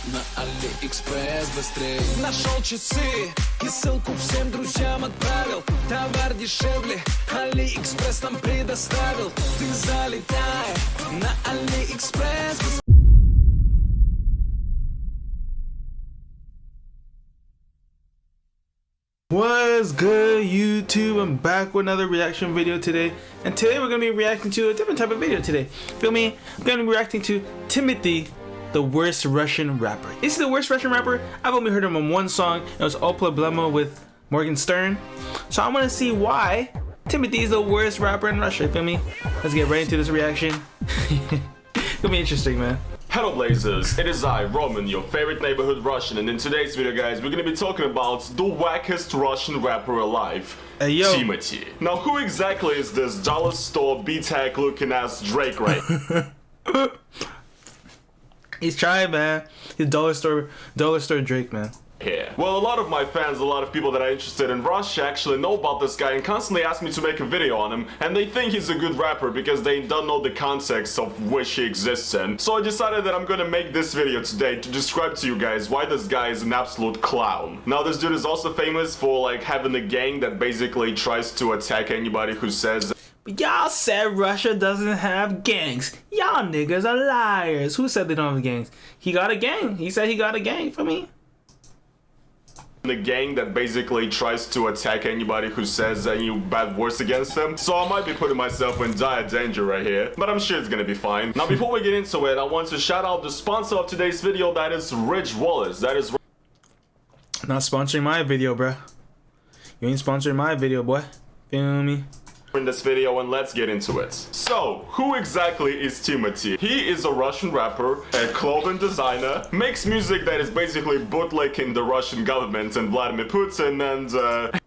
на Алиэкспресс быстрее. Нашел часы и ссылку всем друзьям отправил. Товар дешевле, Алиэкспресс нам предоставил. Ты залетай на Алиэкспресс. What's good, YouTube? I'm back with another reaction video today, and today we're gonna be reacting to a different type of video today. Feel me? I'm gonna be reacting to Timati, the worst Russian rapper. Is he the worst Russian rapper? I've only heard him on one song. It was O Problemo with Morgan Stern. So I want to see why Timati is the worst rapper in Russia. Feel me? Let's get right into this reaction. It's gonna be interesting, man. Hello Blazers, it is I, Roman, your favorite neighborhood Russian, and in today's video guys, we're gonna be talking about the wackest Russian rapper alive, Hey, yo. Timati. Now who exactly is this dollar store B-tag looking ass Drake right? He's trying, man. He's dollar store Drake, man. Here. Well, a lot of my fans, a lot of people that are interested in Russia actually know about this guy and constantly ask me to make a video on him, and they think he's a good rapper because they don't know the context of which he exists in. So I decided that I'm gonna make this video today to describe to you guys why this guy is an absolute clown. Now this dude is also famous for like having a gang that basically tries to attack anybody who says Y'all said Russia doesn't have gangs. Y'all niggas are liars. Who said they don't have gangs? He got a gang. He said he got a gang for me. the gang that basically tries to attack anybody who says any bad words against them. So I might be putting myself in dire danger right here, but I'm sure it's gonna be fine. Now before we get into it, I want to shout out the sponsor of today's video, that is Rich Wallace. That is Not sponsoring my video, bruh. You ain't sponsoring my video, boy. Feel me? in this video, and let's get into it. So, who exactly is Timati? He is a Russian rapper, a clothing designer, makes music that is basically bootlicking the Russian government and Vladimir Putin, and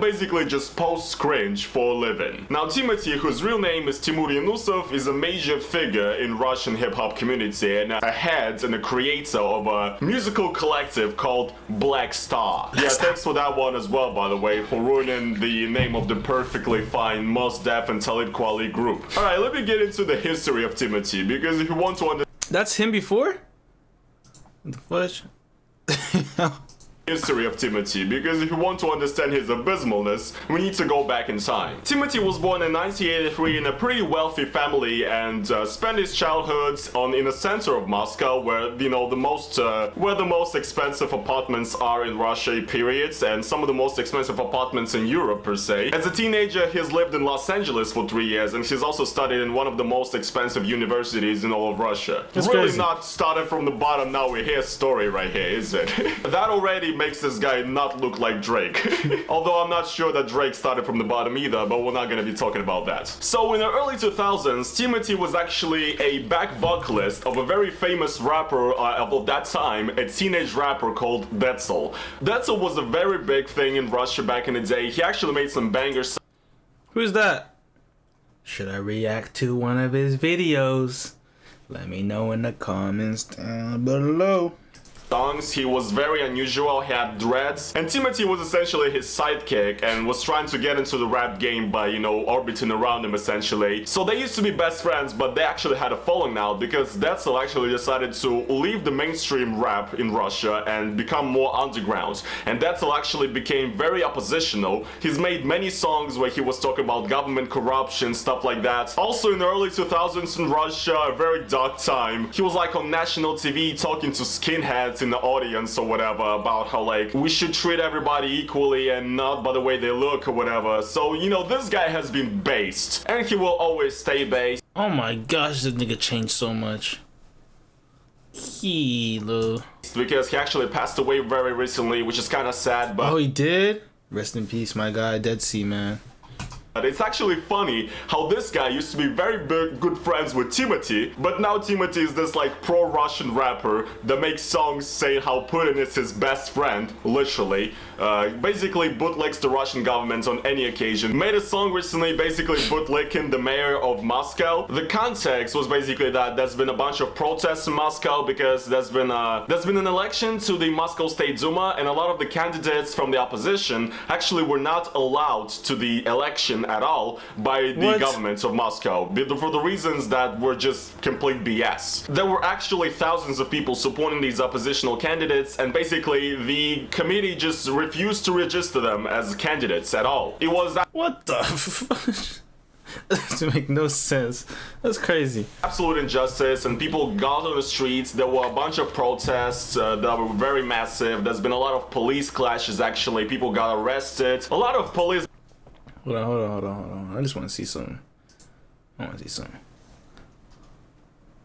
basically just posts cringe for a living. Now Timati, whose real name is Timur Yunusov, is a major figure in Russian hip-hop community and a head and a creator of a musical collective called Black Star. Yeah, thanks for that one as well, by the way, for ruining the name of the perfectly fine Mos Def and Talib Kweli group. Alright, let me get into the history of Timati, because if you want to understand That's him before? What the fudge? history of Timati, because if you want to understand his abysmalness, we need to go back in time. Timati was born in 1983 in a pretty wealthy family and spent his childhood in the center of Moscow, where the most expensive apartments are in Russia, periods, and some of the most expensive apartments in Europe per se. As a teenager, he's lived in Los Angeles for 3 years, and he's also studied in one of the most expensive universities in all of Russia. It's really crazy. not started from the bottom. Now we hear story right here, is it? That already makes this guy not look like Drake. Although I'm not sure that Drake started from the bottom either, but we're not gonna be talking about that. So in the early 2000s, Timati was actually a back vocalist of a very famous rapper of that time, a teenage rapper called Detzel. Detzel was a very big thing in Russia back in the day. He actually made some bangers. Who's that? Should I react to one of his videos? Let me know in the comments down below. Songs. He was very unusual, he had dreads, and Timati was essentially his sidekick and was trying to get into the rap game by, you know, orbiting around him essentially. So they used to be best friends, but they actually had a falling out because Detzel actually decided to leave the mainstream rap in Russia and become more underground. And Detzel actually became very oppositional. He's made many songs where he was talking about government corruption, stuff like that. Also in the early 2000s in Russia, a very dark time, he was like on national TV talking to skinheads in the audience or whatever about how like we should treat everybody equally and not by the way they look or whatever. So you know, this guy has been based and he will always stay based. Oh my gosh, this nigga changed so much. Kilo. Because he actually passed away very recently, which is kind of sad, but Oh, he did? Rest in peace, my guy, Dead Sea, man. it's actually funny how this guy used to be very good friends with Timati, but now Timati is this like pro-Russian rapper that makes songs saying how Putin is his best friend, literally. Basically bootlegs the Russian government on any occasion. Made a song recently basically bootlicking the mayor of Moscow. The context was basically that there's been a bunch of protests in Moscow because there's been an election to the Moscow State Duma, and a lot of the candidates from the opposition actually were not allowed to the election at all by the government of Moscow for the reasons that were just complete BS. There were actually thousands of people supporting these oppositional candidates, and basically the committee just refused to register them as candidates at all. It was what the that doesn't make no sense. That's crazy. Absolute injustice, and people got on the streets. There were a bunch of protests that were very massive. There's been a lot of police clashes, actually. People got arrested. A lot of police... Hold on. I just want to see something. I want to see something.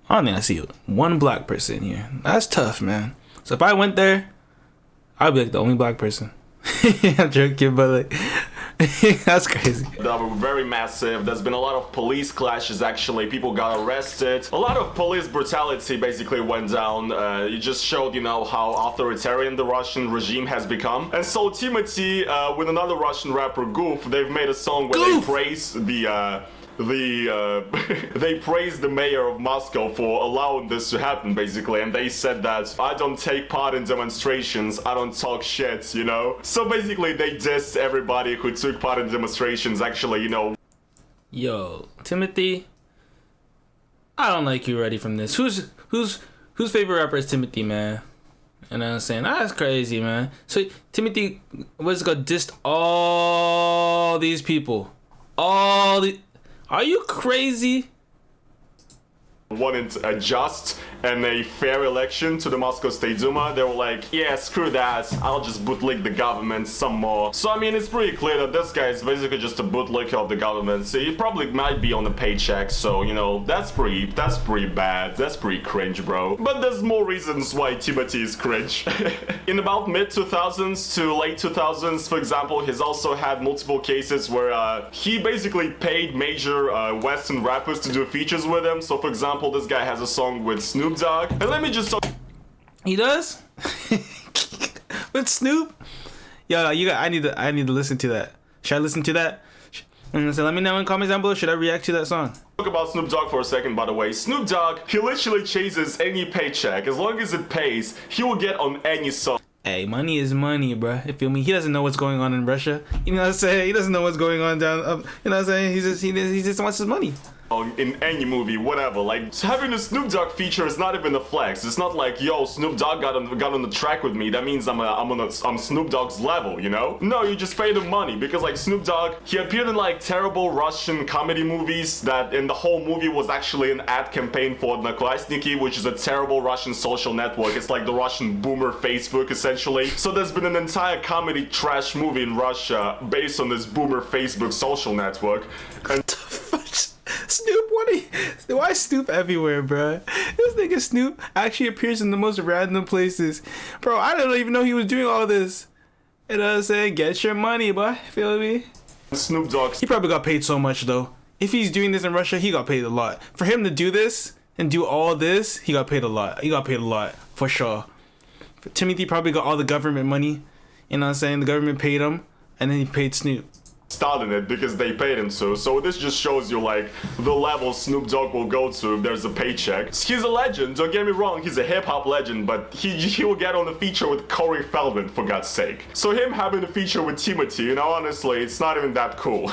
I don't think I see one black person here. That's tough, man. So if I went there, I'd be like the only black person. I'm joking, but like... that's crazy. That were very massive. There's been a lot of police clashes, actually. People got arrested. A lot of police brutality basically went down. It just showed, you know, how authoritarian the Russian regime has become. And so Timati, with another Russian rapper, Goof, they've made a song where they praise they praised the mayor of Moscow for allowing this to happen, basically, and they said that I don't take part in demonstrations, I don't talk shit, you know. So basically they dissed everybody who took part in demonstrations, actually, you know. Yo, Timothy, I don't like you already from this. Whose favorite rapper is Timothy, man? You know what I'm saying? That's crazy, man. So Timothy was gonna diss all these people. Are you crazy? Wanted a just and a fair election to the Moscow State Duma. They were like, yeah, screw that, I'll just bootleg the government some more. So I mean, it's pretty clear that this guy is basically just a bootleg of the government. So he probably might be on a paycheck, so you know, that's pretty bad, that's pretty cringe, bro. But there's more reasons why Timati is cringe. In about mid-2000s to late 2000s, for example, he's also had multiple cases where he basically paid major Western rappers to do features with him. So for example, this guy has a song with Snoop Dogg, and let me just talk. He does? With Snoop? Yo, I need to listen to that. Should I listen to that? And so let me know in comments down below. Should I react to that song? Talk about Snoop Dogg for a second, by the way. Snoop Dogg, he literally chases any paycheck. As long as it pays, he will get on any song. Hey, money is money, bruh. You feel me? He doesn't know what's going on in Russia. You know what I'm saying? He doesn't know what's going on down up. You know what I'm saying? He just wants his money. In any movie, whatever. Like, having a Snoop Dogg feature is not even a flex. It's not like, yo, Snoop Dogg got on the track with me. That means I'm Snoop Dogg's level, you know? No, you just pay them money because, like, Snoop Dogg, he appeared in like terrible Russian comedy movies that in the whole movie was actually an ad campaign for Odnoklassniki, which is a terrible Russian social network. It's like the Russian boomer Facebook, essentially. So there's been an entire comedy trash movie in Russia based on this boomer Facebook social network. And Snoop, why is Snoop everywhere, bro? This nigga Snoop actually appears in the most random places. Bro, I didn't even know he was doing all this. You know what I'm saying? Get your money, boy. Feel me? Snoop Dogg. He probably got paid so much, though. If he's doing this in Russia, he got paid a lot. For him to do this and do all this, he got paid a lot. He got paid a lot, for sure. Timothy probably got all the government money. You know what I'm saying? The government paid him, and then he paid Snoop. Starting it because they paid him to. So this just shows you like the level Snoop Dogg will go to if there's a paycheck. He's a legend, don't get me wrong, he's a hip-hop legend, but he will get on the feature with Corey Feldman, for God's sake. So him having a feature with Timati, you know, honestly, it's not even that cool.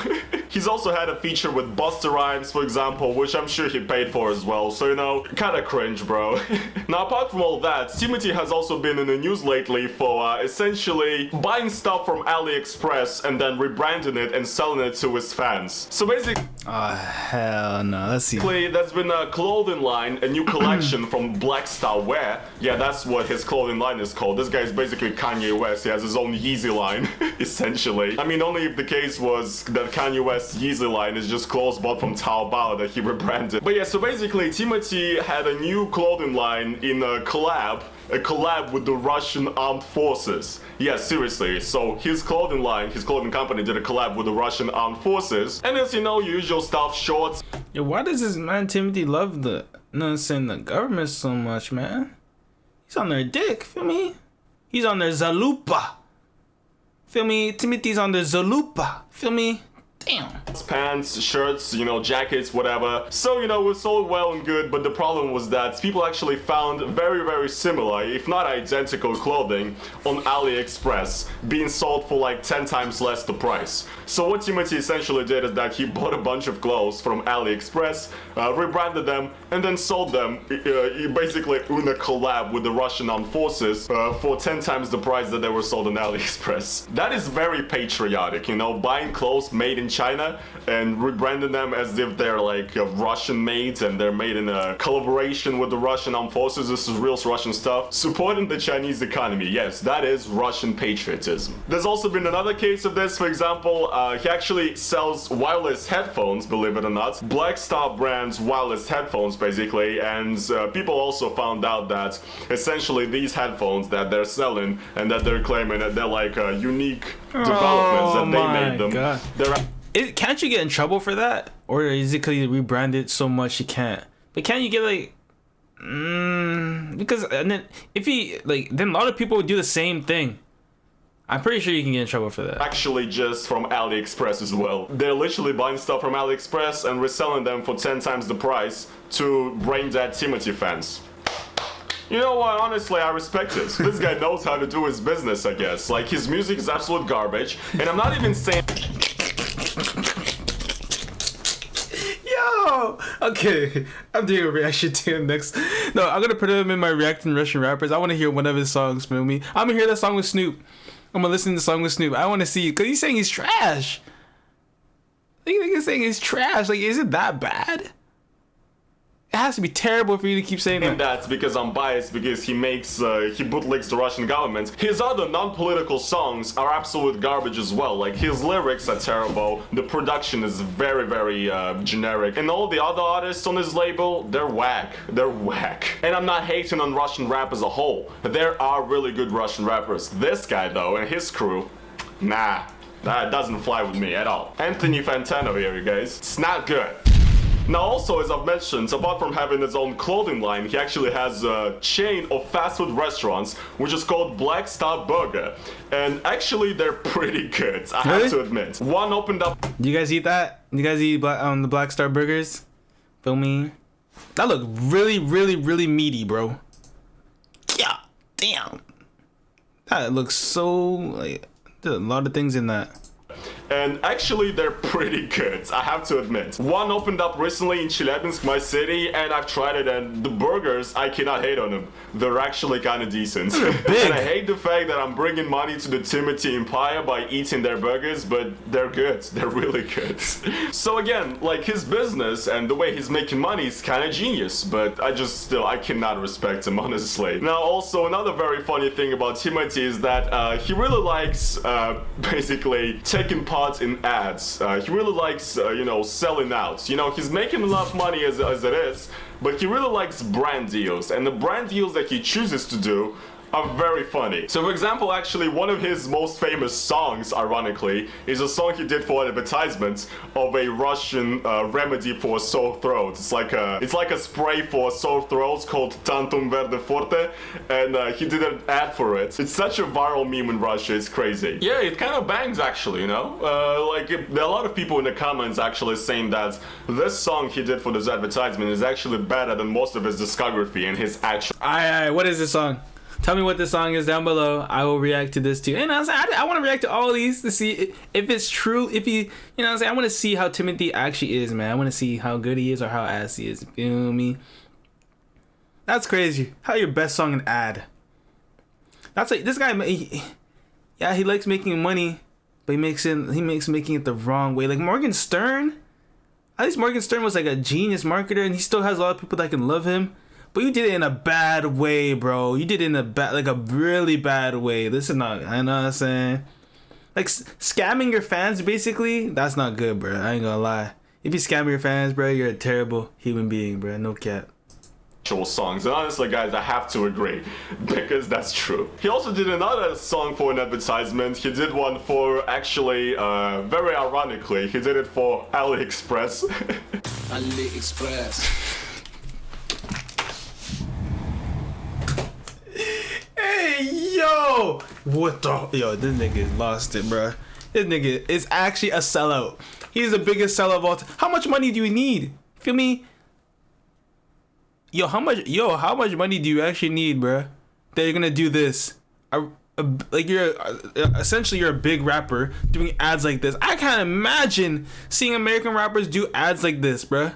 He's also had a feature with Busta Rhymes, for example, which I'm sure he paid for as well, so you know, kinda cringe, bro. Now apart from all that, Timati has also been in the news lately for essentially buying stuff from AliExpress and then rebranding it and selling it to his fans. So basically, oh hell no, let's see. There's been a clothing line, a new collection from Black Star Wear. Yeah, that's what his clothing line is called. This guy is basically Kanye West. He has his own Yeezy line, essentially. I mean, only if the case was that Kanye West's Yeezy line is just clothes bought from Taobao that he rebranded. But yeah, so basically, Timati had a new clothing line in a collab with the Russian armed forces. Yeah, seriously. So his clothing line, his clothing company did a collab with the Russian armed forces. And as you know, usual stuff, shorts. Yo, why does this man Timothy love the government so much, man? He's on their dick, feel me? He's on their zalupa. Feel me? Timothy's on their zalupa. Feel me? Damn. Pants, shirts, you know, jackets, whatever. So, you know, it was sold well and good, but the problem was that people actually found very, very similar, if not identical clothing on AliExpress being sold for like 10 times less the price. So what Timati essentially did is that he bought a bunch of clothes from AliExpress, rebranded them, and then sold them basically in a collab with the Russian armed forces for 10 times the price that they were sold on AliExpress. That is very patriotic, you know, buying clothes made in China and rebranding them as if they're like Russian made and they're made in a collaboration with the Russian armed forces. This is real Russian stuff. Supporting the Chinese economy, yes, that is Russian patriotism. There's also been another case of this. For example, he actually sells wireless headphones, believe it or not, Black Star brand's wireless headphones basically, and people also found out that essentially these headphones that they're selling and that they're claiming that they're like unique developments that they made them. Can't you get in trouble for that? Or is it because you rebranded so much you can't? But can't you get like... because and then if he like, then a lot of people would do the same thing. I'm pretty sure you can get in trouble for that. Actually just from AliExpress as well. They're literally buying stuff from AliExpress and reselling them for 10 times the price to brain dead Timati fans. You know what, honestly, I respect it. This guy knows how to do his business, I guess. Like, his music is absolute garbage, and I'm not even saying... Yo! Okay, I'm doing a reaction to him next. No, I'm gonna put him in my reacting Russian rappers. I wanna hear one of his songs, feel me? I'm gonna hear that song with Snoop. I'm gonna listen to the song with Snoop. I wanna see, because he's saying he's trash. He's saying he's trash. Like, is it that bad? It has to be terrible for you to keep saying that. And that's because I'm biased, because he bootlegs the Russian government. His other non-political songs are absolute garbage as well. Like, his lyrics are terrible, the production is very, very generic, and all the other artists on his label, they're whack. They're whack. And I'm not hating on Russian rap as a whole. There are really good Russian rappers. This guy though, and his crew, nah, that doesn't fly with me at all. Anthony Fantano here, you guys. It's not good. Now also, as I've mentioned, apart from having his own clothing line, he actually has a chain of fast food restaurants which is called Black Star Burger. And actually they're pretty good, I have to admit. One opened up... Do you guys eat that? You guys eat the Black Star Burgers? Feel me? That look really, really, really meaty, bro. Yeah, damn. That looks so, like, there's a lot of things in that. And actually they're pretty good, I have to admit. One opened up recently in Chelyabinsk, my city, and I've tried it, and the burgers, I cannot hate on them. They're actually kind of decent. And I hate the fact that I'm bringing money to the Timati empire by eating their burgers, but they're good. They're really good. So again, like, his business and the way he's making money is kind of genius, but I cannot respect him, honestly. Now also, another very funny thing about Timati is that he really likes basically taking part in ads. He really likes, you know, selling out. You know, he's making enough money as it is, but he really likes brand deals, and the brand deals that he chooses to do are very funny. So for example, actually one of his most famous songs, ironically, is a song he did for an advertisement of a Russian remedy for sore throats. It's like a spray for sore throats called Tantum Verde Forte, and he did an ad for it. It's such a viral meme in Russia, it's crazy. Yeah, it kind of bangs actually, you know? There are a lot of people in the comments actually saying that this song he did for this advertisement is actually better than most of his discography and his actual... Alright, what is this song? Tell me what this song is down below. I will react to this too. And I want to react to all these to see if it's true. If he, you know what I'm saying? I want to see how Timati actually is, man. I want to see how good he is or how ass he is. You feel me? That's crazy. How your best song an ad? That's like, this guy, yeah, he likes making money, but he makes making it the wrong way. Like Morgan Stern. At least Morgan Stern was like a genius marketer, and he still has a lot of people that can love him. But you did it in a bad way, bro. You did it in a really bad way. This is not, I know what I'm saying. Like, scamming your fans, basically, that's not good, bro. I ain't gonna lie. If you scam your fans, bro, you're a terrible human being, bro. No cap. Songs, and honestly guys, I have to agree, because that's true. He also did another song for an advertisement. He did one for, actually, very ironically, he did it for AliExpress. AliExpress. Yo, what the? Yo, this nigga lost it, bro. This nigga is actually a sellout. He's the biggest seller of all time. How much money do you need? Feel me? Yo, how much money do you actually need, bruh? That you're gonna do this? Like essentially you're a big rapper doing ads like this. I can't imagine seeing American rappers do ads like this, bruh.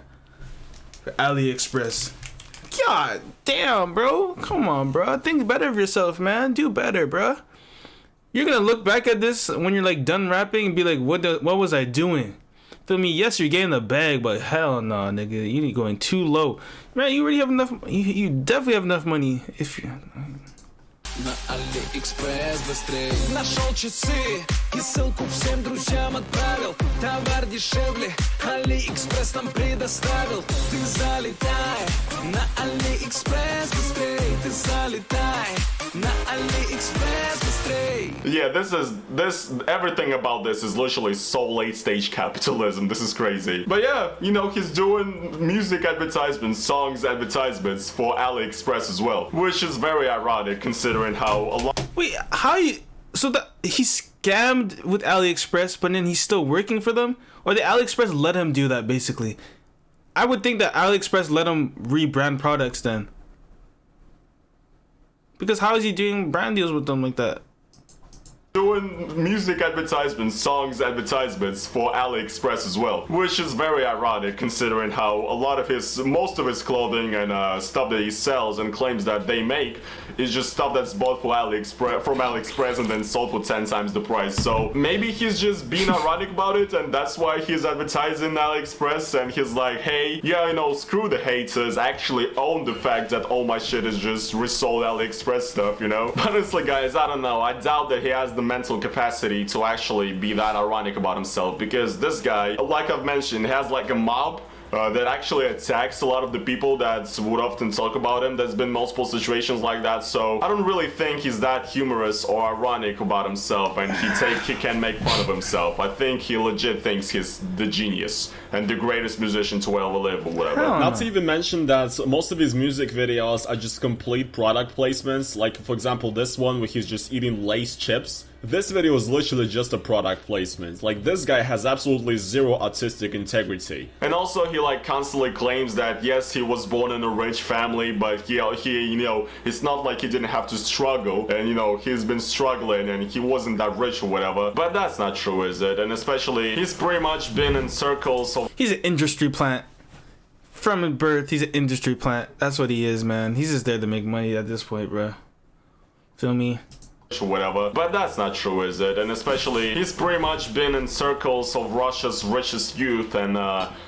For AliExpress. God damn, bro. Come on, bro. Think better of yourself, man. Do better, bro. You're gonna look back at this when you're like done rapping and be like, what was I doing? Feel me? Yes, you're getting the bag, but hell no, nigga. You need going too low. Man, you already have enough. You definitely have enough money if you. На Алиэкспресс быстрей. Нашел часы и ссылку всем друзьям отправил. Товар дешевле, Алиэкспресс нам предоставил. Ты залетай на Алиэкспресс быстрей. Ты залетай на Алиэкспресс быстрей. Yeah, everything about this is literally so late stage capitalism. This is crazy. But yeah, you know, he's doing music advertisements, songs advertisements for AliExpress as well, which is very ironic considering how a lot. Wait, he scammed with AliExpress, but then he's still working for them? Or the AliExpress let him do that, basically? I would think that AliExpress let him rebrand products then. Because how is he doing brand deals with them like that? Doing music advertisements, songs advertisements for AliExpress as well, which is very ironic considering how a lot of most of his clothing and stuff that he sells and claims that they make is just stuff that's bought from AliExpress and then sold for 10 times the price. So maybe he's just being ironic about it, and that's why he's advertising AliExpress, and he's like, hey, yeah, you know, screw the haters, I actually own the fact that all my shit is just resold AliExpress stuff, you know? Honestly, guys, I don't know. I doubt that he has the mental capacity to actually be that ironic about himself, because this guy, like I've mentioned, has like a mob that actually attacks a lot of the people that would often talk about him. There's been multiple situations like that, so I don't really think he's that humorous or ironic about himself, and he can make fun of himself. I think he legit thinks he's the genius and the greatest musician to ever live or whatever. Not to even mention that most of his music videos are just complete product placements, like for example this one where he's just eating Lay's chips. This video is literally just a product placement. Like, this guy has absolutely zero artistic integrity. And also, he like constantly claims that yes, he was born in a rich family, but he you know, it's not like he didn't have to struggle, and you know, he's been struggling and he wasn't that rich or whatever. But that's not true, is it? And especially, he's pretty much been in circles of... He's an industry plant. From birth, he's an industry plant. That's what he is, man. He's just there to make money at this point, bro. Feel me? Or whatever, but that's not true, is it? And especially, he's pretty much been in circles of Russia's richest youth and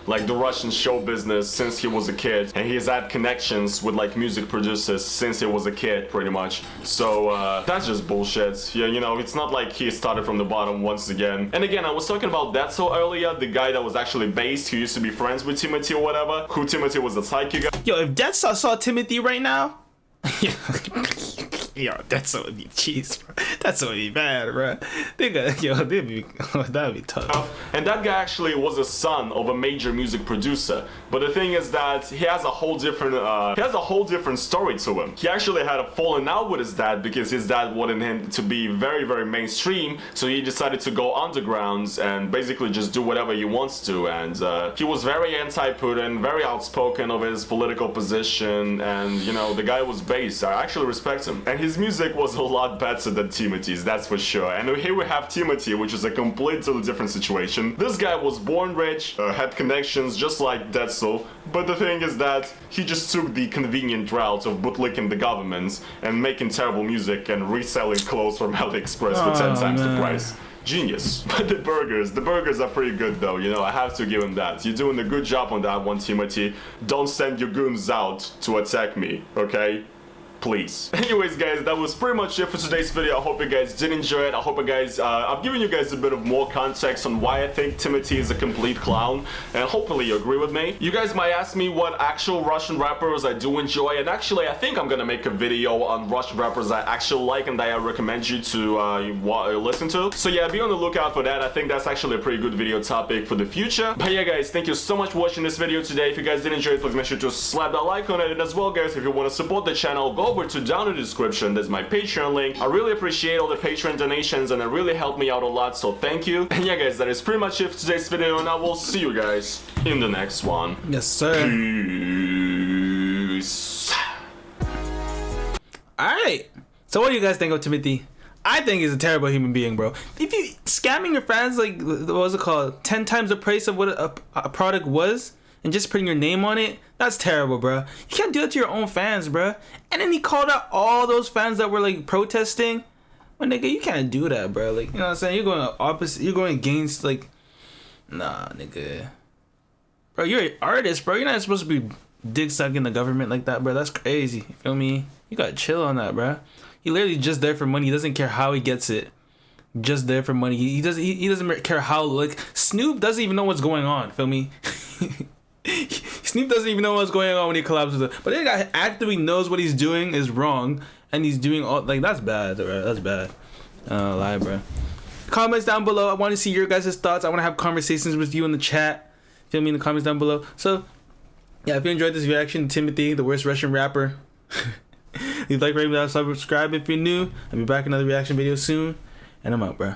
like the Russian show business since he was a kid, and he's had connections with like music producers since he was a kid, pretty much. So that's just bullshit. Yeah, you know, it's not like he started from the bottom once again. And again, I was talking about Detso earlier, the guy that was actually based, who used to be friends with Timati or whatever, who Timati was a psychic guy. Yo, if Detso saw Timothy right now, yo, that's so would be cheese, bro. That's so would be bad, bro. That'd be tough. And that guy actually was a son of a major music producer. But the thing is that he has a whole different story to him. He actually had a falling out with his dad because his dad wanted him to be very, very mainstream. So he decided to go underground and basically just do whatever he wants to. And he was very anti-Putin, very outspoken of his political position, and you know, the guy was based. I actually respect him. And his music was a lot better than Timati's, that's for sure. And here we have Timati, which is a completely different situation. This guy was born rich, had connections just like Detso, but the thing is that he just took the convenient route of bootlicking the government and making terrible music and reselling clothes from AliExpress for 10 times the price. Genius. But the burgers are pretty good though, you know, I have to give him that. You're doing a good job on that one, Timati. Don't send your goons out to attack me, okay? Please. Anyways, guys, that was pretty much it for today's video. I hope you guys did enjoy it. I hope you guys, I've given you guys a bit of more context on why I think Timati is a complete clown, and hopefully you agree with me. You guys might ask me what actual Russian rappers I do enjoy, and actually I think I'm gonna make a video on Russian rappers I actually like and that I recommend you to listen to. So yeah, be on the lookout for that. I think that's actually a pretty good video topic for the future. But yeah, guys, thank you so much for watching this video today. If you guys did enjoy it, please make sure to slap that like on it, and as well, guys, if you want to support the channel, go over to down in the description. There's my Patreon link. I really appreciate all the Patreon donations and it really helped me out a lot, so thank you. And yeah guys, that is pretty much it for today's video and I will see you guys in the next one. Yes, sir. Peace. Alright. So what do you guys think of Timati? I think he's a terrible human being, bro. If you scamming your fans, like, what was it called? 10 times the price of what a product was, and just putting your name on it, that's terrible, bro. You can't do that to your own fans, bro. And then he called out all those fans that were, like, protesting. Well, nigga, you can't do that, bro. Like, you know what I'm saying? You're going opposite, you're going against, like, nah, nigga. Bro, you're an artist, bro. You're not supposed to be dick sucking the government like that, bro. That's crazy. You feel me? You gotta chill on that, bro. He literally just there for money. He doesn't care how he gets it. Just there for money. He doesn't care how, like, Snoop doesn't even know what's going on. Feel me? Snoop doesn't even know what's going on when he collabs with it. But this guy actively knows what he's doing is wrong, and he's doing all, like, that's bad, bro. That's bad. Lie, bro. Comments down below. I want to see your guys' thoughts. I want to have conversations with you in the chat. Feel me, in the comments down below. So yeah, if you enjoyed this reaction to Timati, the worst Russian rapper, leave a like, rate, subscribe if you're new. I'll be back in another reaction video soon, and I'm out, bro.